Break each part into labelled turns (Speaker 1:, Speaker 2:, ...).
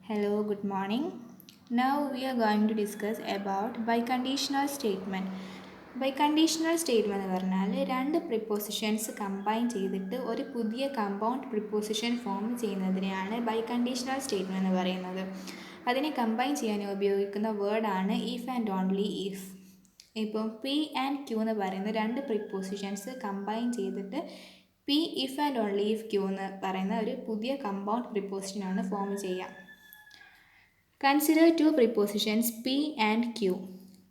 Speaker 1: Hello, good morning. Now we are going to discuss about biconditional statement. Biconditional statement എന്ന് പറഞ്ഞാൽ രണ്ട് propositions combine ചെയ്തിട്ട് ഒരു പുതിയ കമ്പൗണ്ട് പ്രിപ്പോസിഷൻ ഫോം ചെയ്യുന്നതിനെയാണ് ബൈകണ്ടീഷണൽ സ്റ്റേറ്റ്മെൻറ്റ് എന്ന് പറയുന്നത്. അതിനെ കമ്പൈൻ ചെയ്യാൻ ഉപയോഗിക്കുന്ന വേർഡാണ് ഇഫ് ആൻഡ് ഓൺലി ഇഫ്. ഇപ്പം പി ആൻഡ് ക്യൂ എന്ന് പറയുന്ന രണ്ട് പ്രിപ്പോസിഷൻസ് കമ്പൈൻ ചെയ്തിട്ട് P if and only if Q എന്ന് പറയുന്ന ഒരു പുതിയ കമ്പൗണ്ട് പ്രിപ്പോസിഷനാണ് ഫോം ചെയ്യുക. Consider two prepositions P and Q.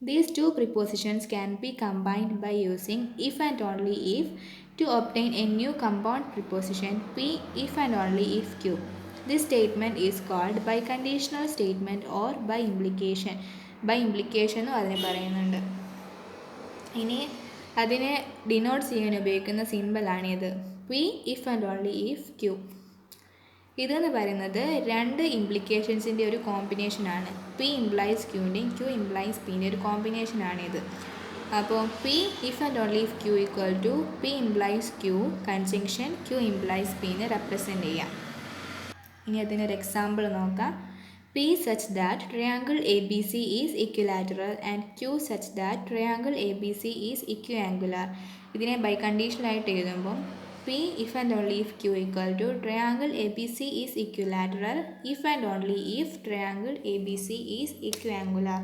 Speaker 1: These two prepositions can be combined by using if and only if to obtain a new compound preposition P if and only if Q. This statement is called biconditional statement or by implication. By implication എന്നും അതിനെ പറയുന്നുണ്ട്. ഇനി അതിനെ denote ചെയ്യാൻ ഉപയോഗിക്കുന്ന സിമ്പിളാണിത് P if and only if Q. ഇതെന്ന് പറയുന്നത് രണ്ട് ഇംപ്ലിക്കേഷൻസിൻ്റെ ഒരു കോമ്പിനേഷനാണ്. പി ഇംപ്ലൈസ് ക്യൂൻ്റെയും ക്യൂ ഇംപ്ലൈസ് പിൻ്റെ ഒരു കോമ്പിനേഷനാണിത്. അപ്പോൾ P if and only if Q equal to P implies Q conjunction Q implies പിന്ന് റെപ്രസെൻറ്റ് ചെയ്യാം. ഇനി അതിനൊരു എക്സാമ്പിൾ നോക്കാം. P such that triangle A B C is equilateral and Q such that triangle A B C is equiangular. ഇതിനെ ബൈ കണ്ടീഷനായിട്ട് എഴുതുമ്പം P if and only if Q equal to triangle ABC is equilateral if and only if triangle ABC is equiangular.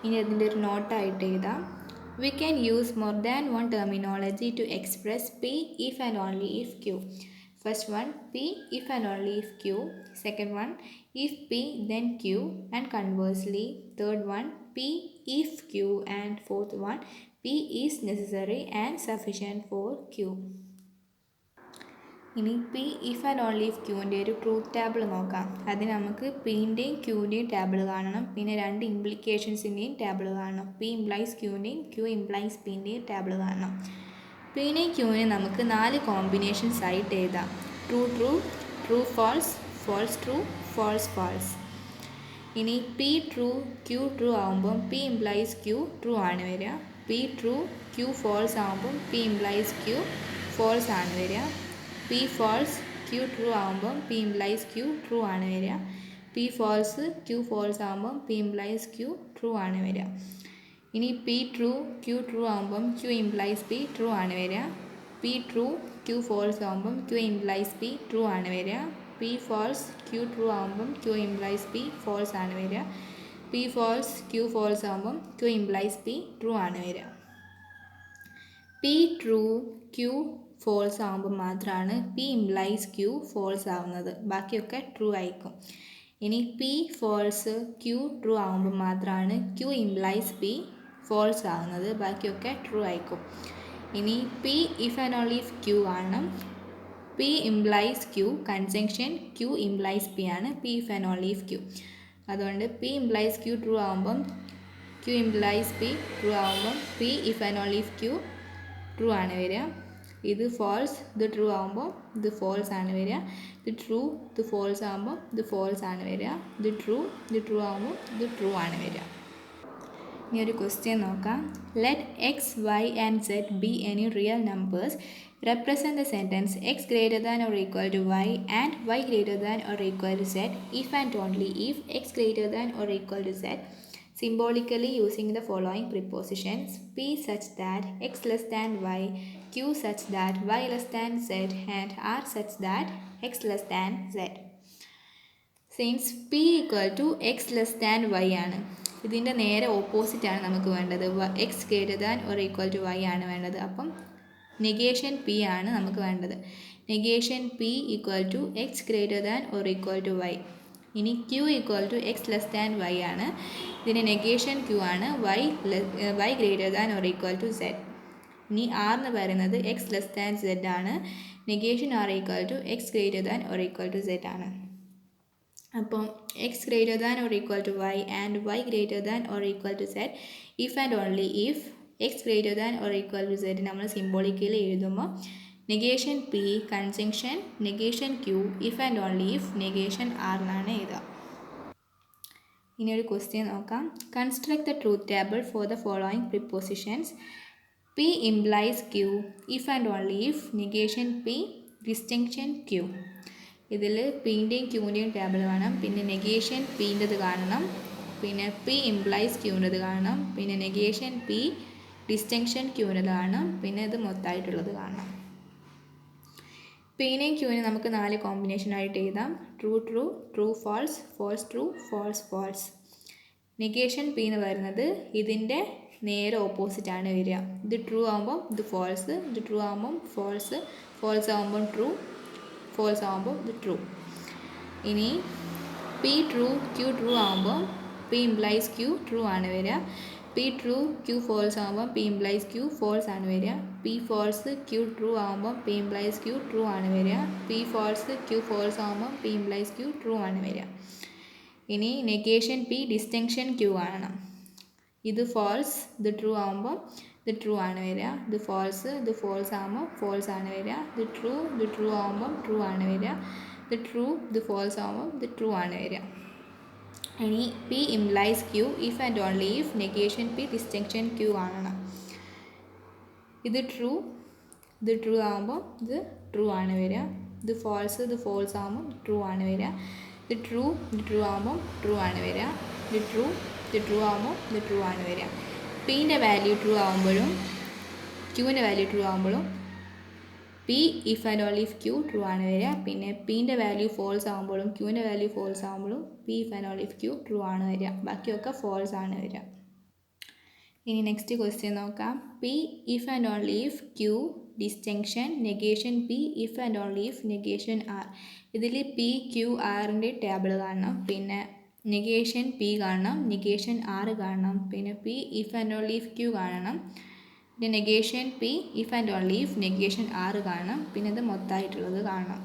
Speaker 1: ഇനി അതിൻ്റെ ഒരു നോട്ടായിട്ട് എഴുതാം. We can use more than one terminology to express P if and only if Q. First one P if and only if Q. Second one if P then Q and conversely. Third one P if Q and fourth one P is necessary and sufficient for Q. ഇനി P if and only if ക്യൂവിൻ്റെ ഒരു truth table നോക്കാം. അതിന് നമുക്ക് പിൻ്റെയും ക്യൂവിൻ്റെയും table കാണണം, പിന്നെ രണ്ട് ഇംപ്ലിക്കേഷൻസിൻ്റെയും ടേബിൾ കാണണം. പി ഇംപ്ലൈസ് ക്യൂവിൻ്റെയും ക്യൂ ഇംപ്ലൈസ് പിൻ്റെയും ടേബിൾ കാണണം. പിന്നെയും ക്യൂവിനെ നമുക്ക് 4 കോമ്പിനേഷൻസ് ആയിട്ട് എഴുതാം. True true, true false, false true, false false. ഇനി പി ട്രൂ ക്യൂ ട്രൂ ആകുമ്പം പി ഇംപ്ലൈസ് ക്യൂ ട്രൂ ആണ് വരിക. പി ട്രൂ ക്യൂ ഫാൾസ് ആകുമ്പം പി ഇംപ്ലൈസ് ക്യൂ ഫാൾസ് ആണ് വരിക. പി ഫാൾസ് ക്യൂ ട്രൂ ആകുമ്പം പി ഇംപ്ലൈസ് ക്യൂ ട്രൂ ആണ് വരിക. പി ഫാൾസ് ക്യൂ ഫാൾസ് ആകുമ്പം പി ഇംപ്ലൈസ് ക്യൂ ട്രൂ ആണ് വരിക. ഇനി പി ട്രൂ ക്യൂ ട്രൂ ആകുമ്പം ക്യൂ ഇംപ്ലൈസ് പി ട്രൂ ആണ് വരിക. പി ട്രൂ ക്യൂ ഫാൾസ് ആകുമ്പം ക്യൂ ഇംപ്ലൈസ് പി ട്രൂ ആണ് വരിക. പി ഫാൾസ് ക്യൂ ട്രൂ ആകുമ്പം ക്യൂ ഇംപ്ലൈസ് പി ഫാൾസ് ആണ് വരിക. പി ഫാൾസ് ക്യൂ ഫാൾസ് ആകുമ്പം ക്യൂ ഇംപ്ലൈസ് പി ട്രൂ ആണ് വരിക. പി ട്രൂ ക്യൂ ഫോൾസ് ആകുമ്പോൾ മാത്രമാണ് പി ഇംപ്ലൈസ് ക്യൂ ഫോൾസ് ആവുന്നത്, ബാക്കിയൊക്കെ ട്രൂ ആയിരിക്കും. ഇനി പി ഫോൾസ് ക്യൂ ട്രൂ ആകുമ്പോൾ മാത്രമാണ് ക്യൂ ഇംപ്ലൈസ് പി ഫോൾസ് ആവുന്നത്, ബാക്കിയൊക്കെ ട്രൂ ആയിരിക്കും. ഇനി P if and only if Q ആണ്. P implies Q conjunction Q implies P ആണ് P if and only if Q. അതുകൊണ്ട് പി ഇംപ്ലൈസ് ക്യൂ ട്രൂ ആകുമ്പം ക്യൂ ഇംപ്ലൈസ് പി ട്രൂ ആകുമ്പം P if and only if Q true ആണ് വരിക. ഇത് false ഇത് true ആകുമ്പോൾ ഇത് ഫോൾസ് ആണ് വരിക. ഇത് ട്രൂ ഇത് ഫോൾസ് ആകുമ്പോൾ ഇത് ഫോൾസ് ആണ് വരിക. ഇത് ട്രൂ ആകുമ്പോൾ ഇത് ട്രൂ ആണ് വരിക. ഇനി ഒരു ക്വസ്റ്റ്യൻ നോക്കാം. Let x y and z be any real numbers represent the sentence x greater than or equal to y and y greater than or equal to z if and only if x greater than or equal to z. Symbolically using the following prepositions P such that x less than y, Q such that y less than z and R such that x less than z. Since P equal to x less than y ആണ്, ഇതിൻ്റെ നേരെ opposite ആണ് നമുക്ക് വേണ്ടത്. X greater than or equal to Y ആണ് വേണ്ടത്. അപ്പം negation P ആണ് നമുക്ക് വേണ്ടത്. Negation P equal to X greater than or equal to Y. ഇനി Q equal to X less than Y ആണ്. ഇതിൻ്റെ നെഗേഷൻ ക്യൂ ആണ് Y greater than or equal to Z. ഇനി ആർ എന്ന് പറയുന്നത് എക്സ് ലെസ് ദാൻ സെഡ് ആണ്. Negation R equal to X greater than or equal to Z ആണ്. അപ്പം x greater than or equal to y and y greater than or equal to z if and only if x greater than or equal to z നമ്മൾ symbolically എഴുതുമ്പോൾ negation p conjunction negation q if and only if negation r എന്നാണ് എഴുതുക. ഇനി ഒരു question നോക്കാം. Construct the truth table for the following prepositions p implies q if and only if negation P distinction q. ഇതിൽ പീൻ്റെയും ക്യൂൻ്റെയും table കാണാം. പിന്നെ negation പീൻ്റെത് കാണണം. പിന്നെ പി ഇംപ്ലൈസ് ക്യൂൻ്റെത് കാണണം. പിന്നെ നെഗേഷൻ പി ഡിസ്റ്റിങ്ഷൻ ക്യൂൻ്റെത് കാണണം. പിന്നെ ഇത് മൊത്തമായിട്ടുള്ളത് കാണണം. പീനെയും ക്യൂവിനെ നമുക്ക് 4 കോമ്പിനേഷനായിട്ട് എഴുതാം. True true, true false, false true, false false. Negation p എന്ന് പറയുന്നത് ഇതിൻ്റെ നേരെ ഓപ്പോസിറ്റാണ് വരിക. ഇത് ട്രൂ ആകുമ്പം ഇത് ഫാൾസ്, ഇത് ട്രൂ ആകുമ്പം ഫാൾസ്, ഫാൾസ് ആകുമ്പം ട്രൂ, ഫാൾസ് ആകുമ്പോൾ ഇത് ട്രൂ. ഇനി പി ട്രൂ ക്യൂ ട്രൂ ആകുമ്പോൾ പി ഇംപ്ലൈസ് ക്യൂ ട്രൂ ആണ് വരിക. പി ട്രൂ ക്യൂ ഫാൾസ് ആകുമ്പോൾ പി ഇംപ്ലൈസ് ക്യൂ ഫാൾസ് ആണ് വരിക. പി ഫാൾസ് ക്യൂ ട്രൂ ആകുമ്പോൾ പി ഇംപ്ലൈസ് ക്യൂ ട്രൂ ആണ് വരിക. പി ഫാൾസ് ക്യൂ ഫാൾസ് ആകുമ്പോൾ പി ഇംപ്ലൈസ് ക്യൂ ട്രൂ ആണ് വരിക. ഇനി നെഗേഷൻ പി ഡിസ്റ്റിങ്ഷൻ ക്യൂ കാണണം. ഇത് ഫാൾസ്, ഇത് ട്രൂ ആകുമ്പോൾ ഇത് ട്രൂ ആണ് വരിക. ഇത് ഫാൾസ് ആകുമ്പോൾ ഫാൾസ് ആണ് വരിക. ഇത് ട്രൂ ആകുമ്പോൾ ട്രൂ ആണ് വരിക. ഇത് ഫാൾസ് ആകുമ്പോൾ ഇത് ട്രൂ ആണ് വരിക. ഇനി p implies q if and only if negation P distinction q കാണണം. ഇത് ട്രൂ ആകുമ്പോൾ ഇത് ട്രൂ ആണ് വരിക. ഇത് ഫാൾസ് ആകുമ്പോൾ ട്രൂ ആണ് വരിക. ഇത് ട്രൂ ആകുമ്പോൾ ട്രൂ ആണ് വരിക. ഇത് ട്രൂ ആകുമ്പോൾ ഇത് ട്രൂ ആണ് വരിക. പീൻ്റെ വാല്യൂ ട്രൂ ആകുമ്പോഴും ക്യൂവിൻ്റെ വാല്യൂ ട്രൂ ആകുമ്പോഴും P if and only if Q true ആണ് വരിക. പിന്നെ പീൻ്റെ വാല്യൂ ഫോൾസ് ആകുമ്പോഴും ക്യൂവിൻ്റെ വാല്യൂ ഫോൾസ് ആകുമ്പോഴും P if and only if Q true ആണ് വരിക. ബാക്കിയൊക്കെ ഫോൾസ് ആണ് വരിക. ഇനി നെക്സ്റ്റ് ക്വസ്റ്റ്യൻ നോക്കാം. P if and only if Q distinction negation P if and only if negation R. ഇതിൽ പി ക്യൂ ആറിൻ്റെ ടേബിൾ കാണണം. പിന്നെ നെഗേഷൻ പി കാണണം, നെഗേഷൻ ആർ കാണണം. പിന്നെ p if and only if Q കാണണം. പിന്നെ negation P if and only if negation r കാണണം. പിന്നെ ഇത് മൊത്തമായിട്ടുള്ളത് കാണണം.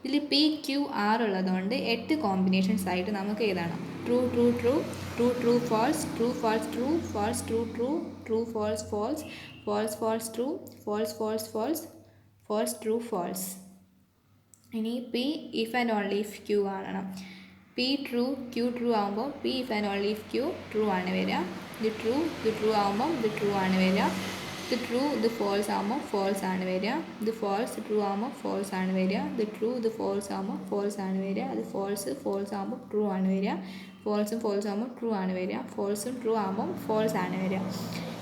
Speaker 1: ഇതിൽ പി ക്യൂ ആർ ഉള്ളതുകൊണ്ട് 8 കോമ്പിനേഷൻസ് ആയിട്ട് നമുക്ക് എഴുതണം. True true true, true true false, true false true, false true true, true false false, false false true, false false false, false true false. ഇനി P if and only if Q കാണണം. P true Q true ആകുമ്പോൾ P if and only if Q true ആണ് വരിക. ഇത് true ആകുമ്പോൾ ഇത് true ആണ് വരിക. ഇത് ഫോൾസ് ആകുമ്പോൾ ഫോൾസ് ആണ് വരിക. ഇത് ട്രൂ ആകുമ്പോൾ ഫോൾസ് ആണ് വരിക. ഇത് ഫോൾസ് ആകുമ്പോൾ ഫോൾസ് ആണ് വരിക. അത് ഫോൾസ് ആകുമ്പോൾ ട്രൂ ആണ് വരിക. ഫോൾസ് ആകുമ്പോൾ ട്രൂ ആണ് വരിക. ഫോൾസും ട്രൂ ആകുമ്പോൾ ഫോൾസ് ആണ് വരിക.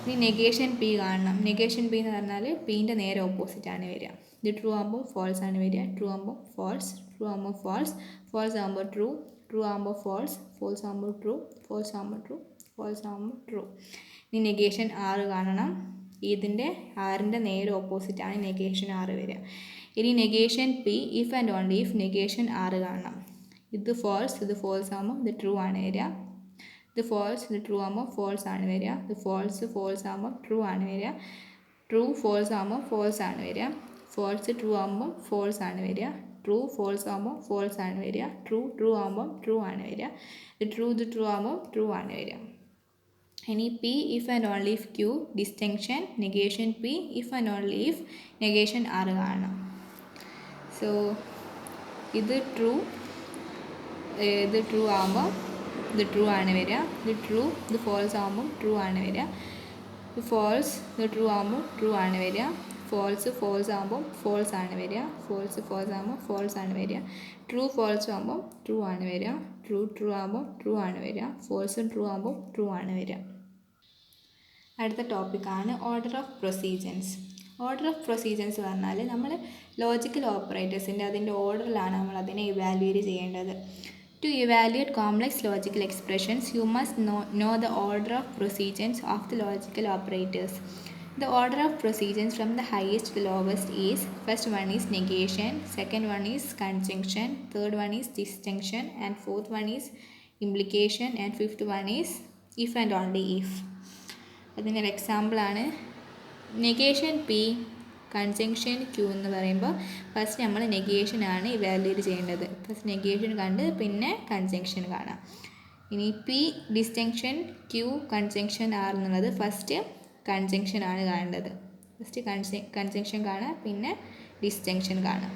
Speaker 1: ഇനി നെഗേഷൻ പി കാണണം. നെഗേഷൻ പി എന്ന് പറഞ്ഞാൽ പീൻ്റെ നേരെ ഓപ്പോസിറ്റ് ആണ് വരിക. ഇത് ട്രൂ ആകുമ്പോൾ ഫോൾസ് ആണ് വരിക. ട്രൂ ആകുമ്പോൾ ഫോൾസ്, ഫോൾസ് ആകുമ്പോൾ ട്രൂ ആകുമ്പോൾ ഫോൾസ് ആകുമ്പോൾ ട്രൂ, ഫോൾസ് ആകുമ്പോൾ ട്രൂ. ഇനി നെഗേഷൻ ആറ് കാണണം. ഇതിൻ്റെ ആറിൻ്റെ നേരെ ഓപ്പോസിറ്റാണ് നെഗേഷൻ ആറ് വരിക. ഇനി negation P if and only if negation r കാണണം. ഇത് ഫോൾസ് ആകുമ്പോൾ ഇത് ട്രൂ ആണ് വരിക. ഇത് ട്രൂ ആകുമ്പോൾ ഫോൾസ് ആണ് വരിക. ഇത് ഫോൾസ് ആകുമ്പോൾ ട്രൂ ആണ് വരിക. ഫോൾസ് ആകുമ്പോൾ ഫോൾസ് ആണ് വരിക. ട്രൂ ആകുമ്പോൾ ഫോൾസ് ആണ് വരിക. ഫോൾസ് ആകുമ്പോൾ ഫോൾസ് ആണ് വരിക. ട്രൂ ആകുമ്പോൾ ട്രൂ ആണ് വരിക. ഇത് ട്രൂ ആകുമ്പോൾ ട്രൂ ആണ് വരിക. ഇനി P if and only if Q distinction negation P if and only if negation r കാണണം. സോ ഇത് ട്രൂ ആകുമ്പോൾ ഇത് ട്രൂ ആണ് വരിക. ഇത് ഫോൾസ് ആകുമ്പോൾ ട്രൂ ആണ് വരിക. ഇത് ട്രൂ ആകുമ്പോൾ ട്രൂ ആണ് വരിക. ഫോൾസ് ആകുമ്പോൾ ഫോൾസ് ആണ് വരിക. ആകുമ്പോൾ ഫോൾസ് ആണ് വരിക. ഫോൾസ് ആകുമ്പോൾ ട്രൂ ആണ് വരിക. ട്രൂ ആകുമ്പോൾ ട്രൂ ആണ് വരിക. ട്രൂ ആകുമ്പോൾ ട്രൂ ആണ് വരിക. അടുത്ത ടോപ്പിക്കാണ് ഓർഡർ ഓഫ് പ്രൊസീജിയൻസ്. ഓർഡർ ഓഫ് പ്രൊസീജിയൻസ് പറഞ്ഞാൽ നമ്മൾ ലോജിക്കൽ ഓപ്പറേറ്റേഴ്സിൻ്റെ അതിൻ്റെ ഓർഡറിലാണ് നമ്മൾ അതിനെ ഇവാലുവേറ്റ് ചെയ്യേണ്ടത്. To evaluate complex logical expressions, you must know the order of precedence of the logical operators. The order of precedence from the highest to the lowest is: first one is negation, second one is conjunction, third one is distinction, and fourth one is implication, and fifth one is if and only if. അതിനൊരു എക്സാമ്പിളാണ് negation p conjunction Q എന്ന് പറയുമ്പോൾ first നമ്മൾ നെഗേഷനാണ് evaluate ചെയ്യേണ്ടത്. First negation കണ്ട് പിന്നെ conjunction കാണാം. ഇനി P distinction Q conjunction R എന്നുള്ളത് ഫസ്റ്റ് കൺജങ്ഷൻ ആണ് കാണേണ്ടത്. ഫസ്റ്റ് കൺജങ്ഷൻ കാണാം, പിന്നെ ഡിസ്റ്റിങ്ഷൻ കാണാം.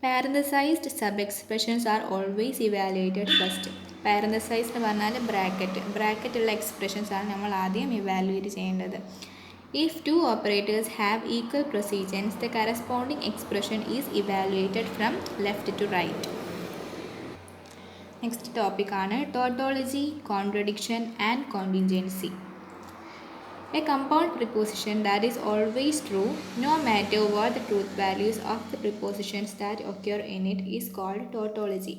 Speaker 1: Parenthesized sub expressions are always evaluated first. Parenthesize എന്ന് പറഞ്ഞാൽ ബ്രാക്കറ്റുള്ള എക്സ്പ്രഷൻസ് ആണ് നമ്മൾ ആദ്യം ഇവാലുവേറ്റ് ചെയ്യേണ്ടത്. If two operators have equal precedence, the corresponding expression is evaluated from left to right. Next topic ആണ് tautology, contradiction and contingency. A compound preposition that is always true, no matter what the truth values of the prepositions that occur in it, is called tautology.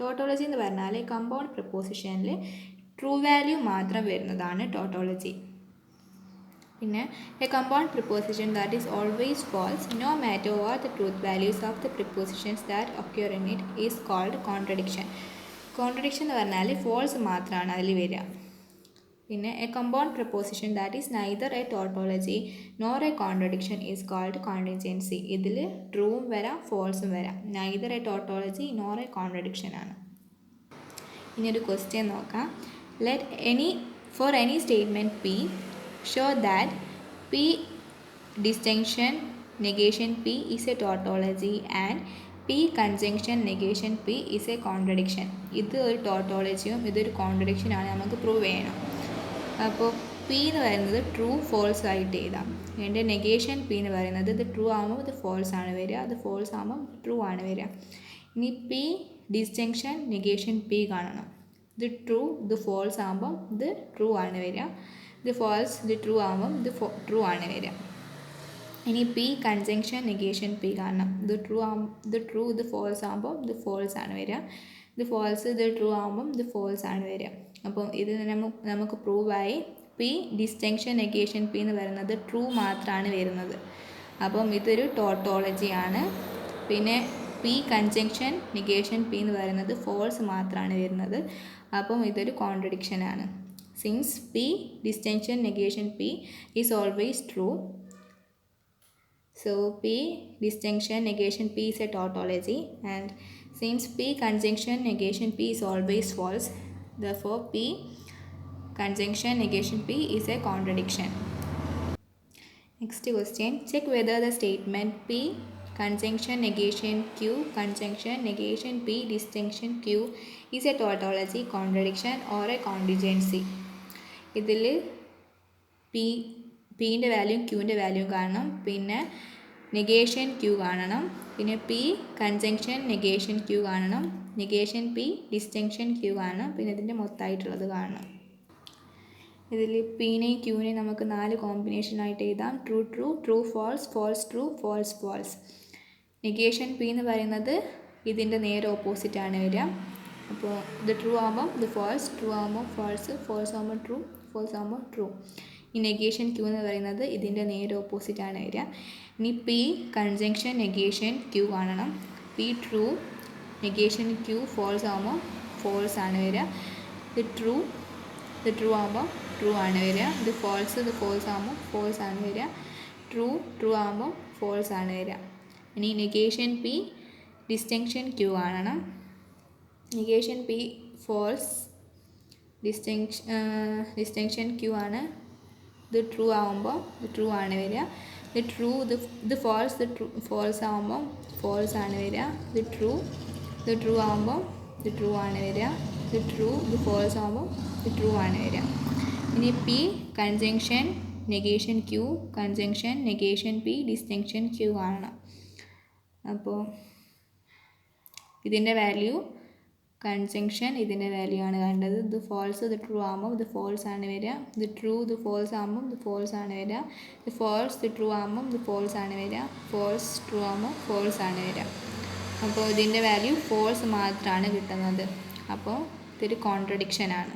Speaker 1: Tautology എന്ന് പറഞ്ഞാൽ compound പ്രിപ്പോസിഷനിൽ true value മാത്രം വരുന്നതാണ് tautology. പിന്നെ a compound preposition that is always false no matter what the truth values of the prepositions that occur in it is called contradiction. Contradiction എന്ന് പറഞ്ഞാൽ false മാത്രമാണ് അതിൽ വരിക. പിന്നെ a compound preposition that is neither a tautology nor a contradiction is called contingency. ഇതിൽ ട്രൂവും വരാം ഫോൾസും വരാം. Neither a tautology nor a contradiction ആണ്. ഇനി ഒരു ക്വസ്റ്റ്യൻ നോക്കാം. For any statement P show that P distinction negation P is a tautology and P conjunction negation P is a contradiction. ഇത് ഒരു ടോട്ടോളജിയും ഇതൊരു കോൺട്രഡിക്ഷനാണ് നമുക്ക് പ്രൂവ് ചെയ്യണം. അപ്പോൾ പി എന്ന് പറയുന്നത് ട്രൂ ഫോൾസ് ആയിട്ട് എഴുതാം. എൻ്റെ നെഗേഷൻ പി എന്ന് പറയുന്നത് ഇത് ട്രൂ ആകുമ്പോൾ ഇത് ഫോൾസ് ആണ് വരിക, ഇത് ഫോൾസ് ആകുമ്പോൾ ട്രൂ ആണ് വരിക. ഇനി പി ഡിസ്റ്റിങ്ഷൻ നെഗേഷൻ പി കാണണം. ഇത് ട്രൂ ഇത് ഫോൾസ് ആകുമ്പം ഇത് ട്രൂ ആണ് വരിക, ഇത് ഫോൾസ് ഇത് ട്രൂ ആകുമ്പം ഇത് ട്രൂ ആണ് വരിക. ഇനി പി കൺജങ്ഷൻ നെഗേഷൻ പി കാണണം. ഇത് ട്രൂ ഇത് ഫോൾസ് ആകുമ്പോൾ ഇത് ഫോൾസ് ആണ് വരിക, ഇത് ഫോൾസ് ഇത് ട്രൂ ആകുമ്പം ഇത് ഫോൾസ് ആണ് വരിക. അപ്പം ഇത് നമുക്ക് പ്രൂവായി പി ഡിസ്റ്റിങ്ഷൻ നെഗേഷൻ പി എന്ന് പറയുന്നത് ട്രൂ മാത്രമാണ് വരുന്നത്. അപ്പം ഇതൊരു ടോട്ടോളജിയാണ്. പിന്നെ പി കൺജങ്ഷൻ നെഗേഷൻ പി എന്ന് പറയുന്നത് ഫോൾസ് മാത്രമാണ് വരുന്നത്. അപ്പം ഇതൊരു കോൺട്രഡിക്ഷനാണ്. Since P distinction negation P is always true, so P distinction negation P is a tautology, and since P conjunction negation P is always false, therefore P conjunction negation P is a contradiction. Next question, check whether the statement P conjunction negation Q conjunction negation P distinction Q is a tautology, contradiction or a contingency. ഇതിൽ പീൻ്റെ value ക്യൂവിൻ്റെ value കാണണം, പിന്നെ negation q കാണണം, പിന്നെ P conjunction negation q കാണണം, negation P distinction q കാണണം, പിന്നെ ഇതിൻ്റെ മൊത്തമായിട്ടുള്ളത് കാണണം. ഇതിൽ പീനെയും ക്യൂവിനെയും നമുക്ക് 4 കോമ്പിനേഷനായിട്ട് എഴുതാം. True true, true false, false true, false false. Negation p എന്ന് പറയുന്നത് ഇതിൻ്റെ നേരെ ഓപ്പോസിറ്റാണ് വരിക. അപ്പോൾ ഇത് ട്രൂ ആകുമ്പം ഇത് ഫോൾസ്, ട്രൂ ആകുമ്പോൾ ഫോൾസ്, ഫോൾസ് ആകുമ്പോൾ ട്രൂ, ഫോൾസ് ആകുമ്പോൾ ട്രൂ. ഈ നെഗേഷൻ ക്യൂ എന്ന് പറയുന്നത് ഇതിൻ്റെ നേരെ ഓപ്പോസിറ്റാണ് വരിക. ഇനി പി കൺജങ്ഷൻ നെഗേഷൻ ക്യൂ കാണണം. P true negation q false ആകുമ്പോൾ ഫോൾസ് ആണ് വരിക. ഇത് ട്രൂ ആകുമ്പോൾ ട്രൂ ആണ് വരിക. ഇത് ഫോൾസ് ആകുമ്പോൾ ഫോൾസ് ആണ് വരിക. ട്രൂ ആകുമ്പോൾ ഫോൾസ് ആണ് വരിക. ഇനി നെഗേഷൻ പി ഡിസ്റ്റിങ്ഷൻ ക്യൂ കാണണം. Negation p false, distinction q ആണ്. ഇത് ട്രൂ ആകുമ്പോൾ ഇത് ട്രൂ ആണ് വരിക. ഇത് ഫോൾസ്, ഫോൾസ് ആകുമ്പോൾ ഫോൾസ് ആണ് വരിക. ഇത് ട്രൂ ആകുമ്പോൾ ഇത് ട്രൂ ആണ് വരിക. ഇത് ഫോൾസ് ആകുമ്പോൾ ഇത് ട്രൂ ആണ് വരിക. ഇനി p conjunction negation Q conjunction negation P distinction q കാണണം. അപ്പോൾ ഇതിൻ്റെ വാല്യൂ കൺജങ്ഷൻ ഇതിൻ്റെ വാല്യൂ ആണ് കണ്ടത്. ഇത് ഫോൾസ് ഇത് ട്രൂ ആകുമ്പോൾ ഇത് ഫോൾസ് ആണ് വരിക. ഇത് ട്രൂ ഇത് ഫോൾസ് ആകുമ്പോൾ ഇത് ഫോൾസ് ആണ് വരിക. ഇത് ഫോൾസ് ഇത് ട്രൂ ആകുമ്പോൾ ഇത് ഫോൾസ് ആണ് വരിക. ഫോൾസ് ട്രൂ ആകുമ്പോൾ ഫോൾസ് ആണ് വരിക. അപ്പോൾ ഇതിൻ്റെ വാല്യൂ ഫോൾസ് മാത്രമാണ് കിട്ടുന്നത്. അപ്പോൾ ഇതൊരു കോൺട്രഡിക്ഷനാണ്.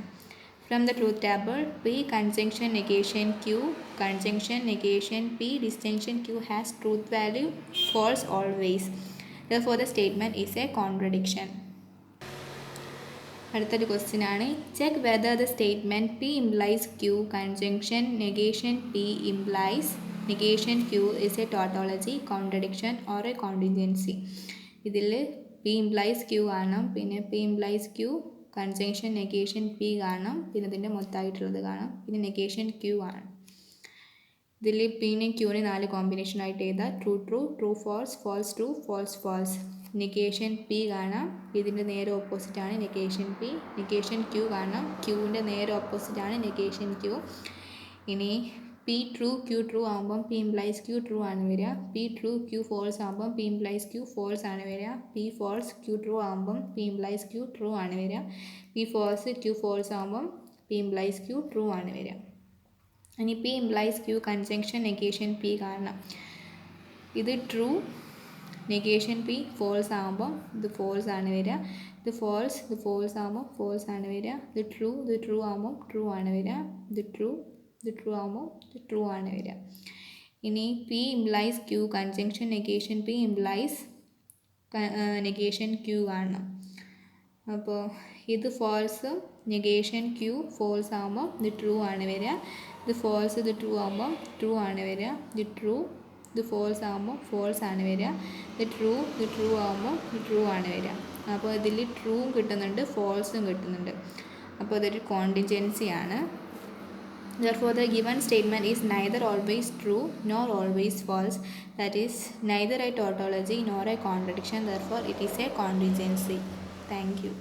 Speaker 1: From the truth table P conjunction negation Q conjunction negation P distinction Q has truth value false always. Therefore the statement is a contradiction. അടുത്തൊരു ക്വസ്റ്റ്യൻ ആണ്. Check whether the statement P implies Q conjunction negation P implies negation Q is a tautology, contradiction or a contingency. ഇതിൽ P implies Q കാണണം, പിന്നെ P implies Q conjunction negation P കാണണം, പിന്നെ ഇതിൻ്റെ മൊത്തമായിട്ടുള്ളത് കാണാം, പിന്നെ നെഗേഷൻ ക്യൂ ആണ്. ഇതിൽ പിന്നെയും ക്യൂവിനെ 4 കോമ്പിനേഷനായിട്ട് എഴുതാം. True true, true false, false true, false false. Negation p കാണാം, ഇതിൻ്റെ നേരെ ഓപ്പോസിറ്റാണ് നെഗേഷൻ പി. നെഗേഷൻ ക്യൂ കാണാം, ക്യൂവിൻ്റെ നേരെ ഓപ്പോസിറ്റാണ് നെഗേഷൻ ക്യൂ. ഇനി പി ട്രൂ ക്യൂ ട്രൂ ആകുമ്പം പി ഇംപ്ലൈസ് ക്യൂ ട്രൂ ആണ് വരിക. പി ട്രൂ ക്യൂ ഫോൾസ് ആകുമ്പം പി ഇംപ്ലൈസ് ക്യൂ ഫോൾസ് ആണ് വരിക. പി ഫോൾസ് ക്യൂ ട്രൂ ആകുമ്പം പി ഇംപ്ലൈസ് ക്യൂ ട്രൂ ആണ് വരിക. പി ഫോൾസ് ക്യൂ ഫോൾസ് ആകുമ്പം പി ഇംപ്ലൈസ് ക്യൂ ട്രൂ ആണ് വരിക. ഇനി p implies Q conjunction negation P കാണണം. ഇത് ട്രൂ നെഗേഷൻ പി ഫോൾസ് ആകുമ്പോൾ ഇത് ഫോൾസ് ആണ് വരിക. ഇത് ഫോൾസ് ആകുമ്പോൾ ഫോൾസ് ആണ് വരിക. ഇത് ട്രൂ ആകുമ്പോൾ ട്രൂ ആണ് വരിക. ഇത് ട്രൂ ആകുമ്പോൾ ഇത് ട്രൂ ആണ് വരിക. ഇനി p implies Q conjunction negation P implies negation q കാണണം. അപ്പോൾ ഇത് ഫോൾസ് നെഗേഷൻ ക്യൂ ഫോൾസ് ആകുമ്പോൾ ഇത് ട്രൂ ആണ് വരിക. ഇത് ഫോൾസ് ഇത് ട്രൂ ആകുമ്പോൾ ട്രൂ ആണ് വരിക. ഇത് ഫോൾസ് ആകുമ്പോൾ ഫോൾസ് ആണ് വരിക. ഇത് ട്രൂ ആകുമ്പോൾ ഇത് ട്രൂ ആണ് വരിക. അപ്പോൾ ഇതിൽ ട്രൂവും കിട്ടുന്നുണ്ട് ഫോൾസും കിട്ടുന്നുണ്ട്. അപ്പോൾ ഇതൊരു കോണ്ടിൻജൻസി ആണ്. Therefore, the given statement is neither always true nor always false. That is neither a tautology nor a contradiction. Therefore, it is a contingency. Thank you.